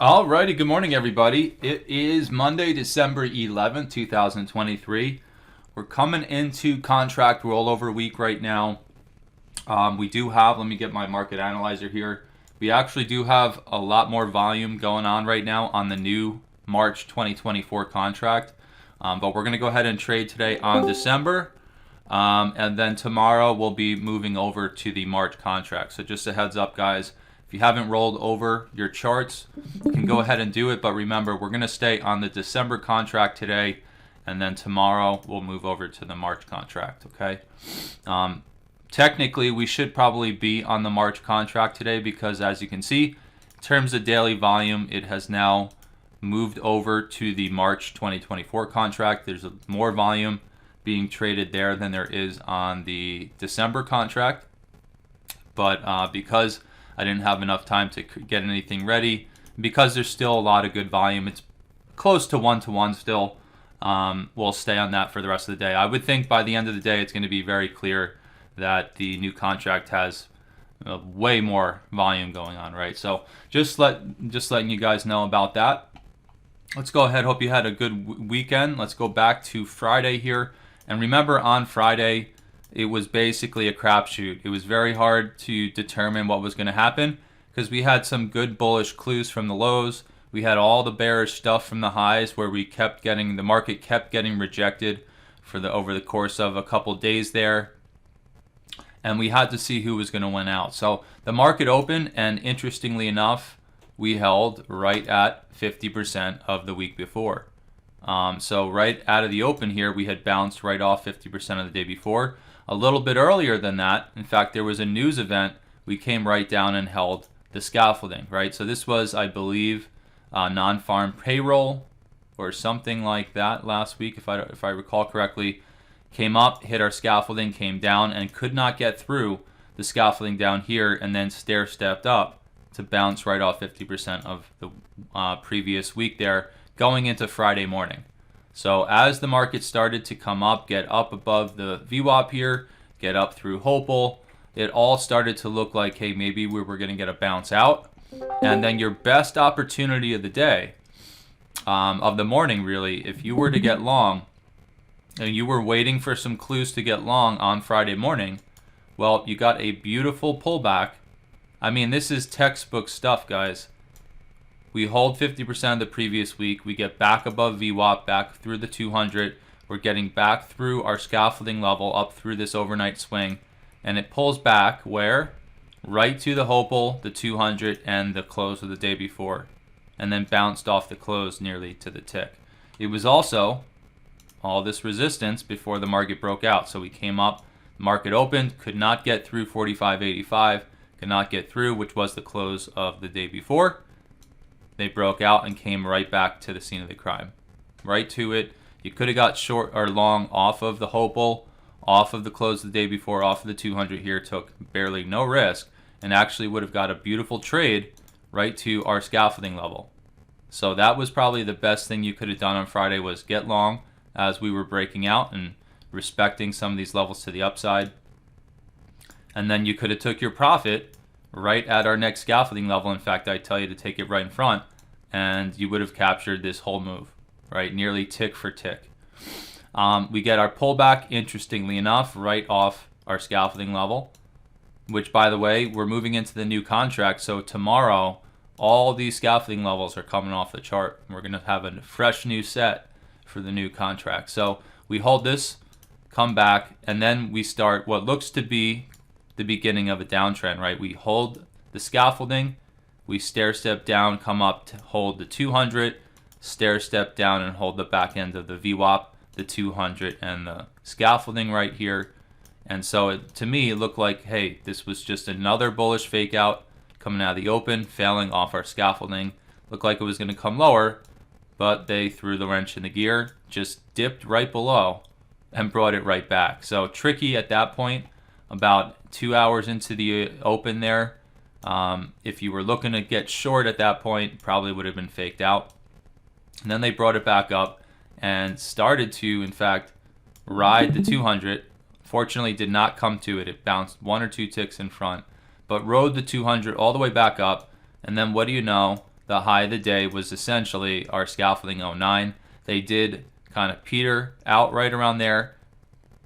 Alrighty, good morning everybody. It is Monday, December 11th, 2023. We're coming into contract rollover week right now. We do have, let me get my market analyzer here. We actually do have a lot more volume going on right now on the new March 2024 contract. But we're going to go ahead and trade today on December. And then tomorrow we'll be moving over to the March contract. So just a heads up, guys. If you haven't rolled over your charts, you can go ahead and do it. But remember, we're going to stay on the December contract today. And then tomorrow we'll move over to the March contract, okay? Technically, we should probably be on the March contract today because, as you can see, in terms of daily volume, it has now moved over to the March 2024 contract. There's more volume being traded there than there is on the December contract. But because I didn't have enough time to get anything ready, because there's still a lot of good volume, it's close to 1-to-1 still. We'll stay on that for the rest of the day. I would think by the end of the day, it's going to be very clear that the new contract has way more volume going on, right? So just letting you guys know about that. Let's go ahead. Hope you had a good weekend. Let's go back to Friday here. And remember, on Friday, it was basically a crapshoot. It was very hard to determine what was going to happen because we had some good bullish clues from the lows. We had all the bearish stuff from the highs where the market kept getting rejected over the course of a couple days there. And we had to see who was going to win out. So the market opened, and interestingly enough, we held right at 50% of the week before. So right out of the open here, we had bounced right off 50% of the day before. A little bit earlier than that, in fact, there was a news event. We came right down and held the scaffolding, right? So this was, I believe, non-farm payroll or something like that last week, if I recall correctly. Came up, hit our scaffolding, came down, and could not get through the scaffolding down here, and then stair-stepped up to bounce right off 50% of the previous week there, going into Friday morning. So as the market started to come up, get up above the VWAP here, get up through Hopel, it all started to look like, hey, maybe we were going to get a bounce out. And then your best opportunity of the day, of the morning really, if you were to get long, and you were waiting for some clues to get long on Friday morning, well, you got a beautiful pullback. I mean, this is textbook stuff, guys. We hold 50% of the previous week. We get back above VWAP, back through the 200. We're getting back through our scaffolding level up through this overnight swing. And it pulls back where? Right to the Hopel, the 200, and the close of the day before. And then bounced off the close nearly to the tick. It was also all this resistance before the market broke out. So we came up, market opened, could not get through 45.85, could not get through, which was the close of the day before. They broke out and came right back to the scene of the crime. Right to it. You could have got short or long off of the Hopel, off of the close of the day before, off of the 200 here, took barely no risk, and actually would have got a beautiful trade right to our scaffolding level. So that was probably the best thing you could have done on Friday, was get long as we were breaking out and respecting some of these levels to the upside. And then you could have took your profit right at our next scaffolding level. In fact, I tell you to take it right in front, and you would have captured this whole move, right? Nearly tick for tick. We get our pullback, interestingly enough, right off our scaffolding level, which, by the way, we're moving into the new contract. So tomorrow, all these scaffolding levels are coming off the chart. We're going to have a fresh new set for the new contract. So we hold this, come back, and then we start what looks to be the beginning of a downtrend, right? We hold the scaffolding, we stair step down, come up to hold the 200, stair step down and hold the back end of the VWAP, the 200 and the scaffolding right here. And so to me, it looked like, hey, this was just another bullish fake out coming out of the open, failing off our scaffolding. Looked like it was going to come lower, but they threw the wrench in the gear, just dipped right below and brought it right back. So tricky at that point. About 2 hours into the open there, if you were looking to get short at that point, probably would have been faked out. And then they brought it back up and started to, in fact, ride the 200. Fortunately, did not come to it. It bounced 1 or 2 ticks in front, but rode the 200 all the way back up. And then what do you know? the high of the day was essentially our scaffolding 09. They did kind of peter out right around there,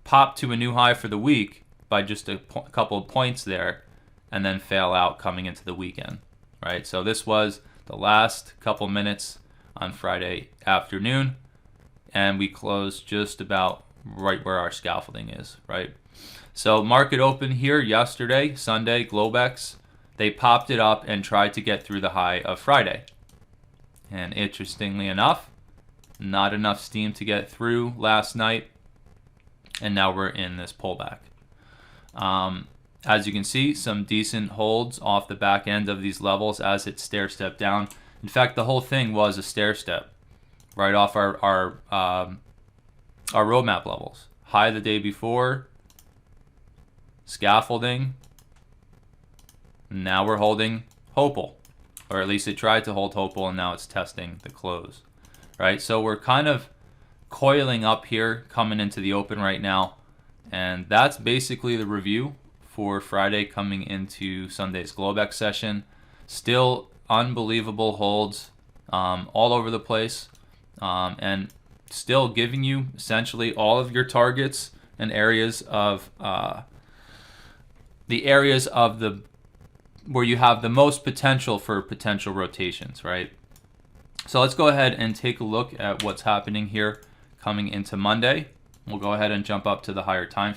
pop to a new high for the week by just a couple of points there, and then fail out coming into the weekend, right? So this was the last couple minutes on Friday afternoon, and we closed just about right where our scaffolding is, right? So market open here yesterday, Sunday, Globex. They popped it up and tried to get through the high of Friday. And interestingly enough, not enough steam to get through last night. And now we're in this pullback. As you can see, some decent holds off the back end of these levels as it stair-stepped down. In fact, the whole thing was a stair-step right off our roadmap levels. High the day before, scaffolding. Now we're holding Hopeful, or at least it tried to hold Hopeful, and now it's testing the close, right? So we're kind of coiling up here coming into the open right now, and that's basically the review for Friday coming into Sunday's Globex session. Still unbelievable holds all over the place, and still giving you essentially all of your targets and areas of the areas of the where you have the most potential for potential rotations, right? So let's go ahead and take a look at what's happening here coming into Monday. We'll go ahead and jump up to the higher time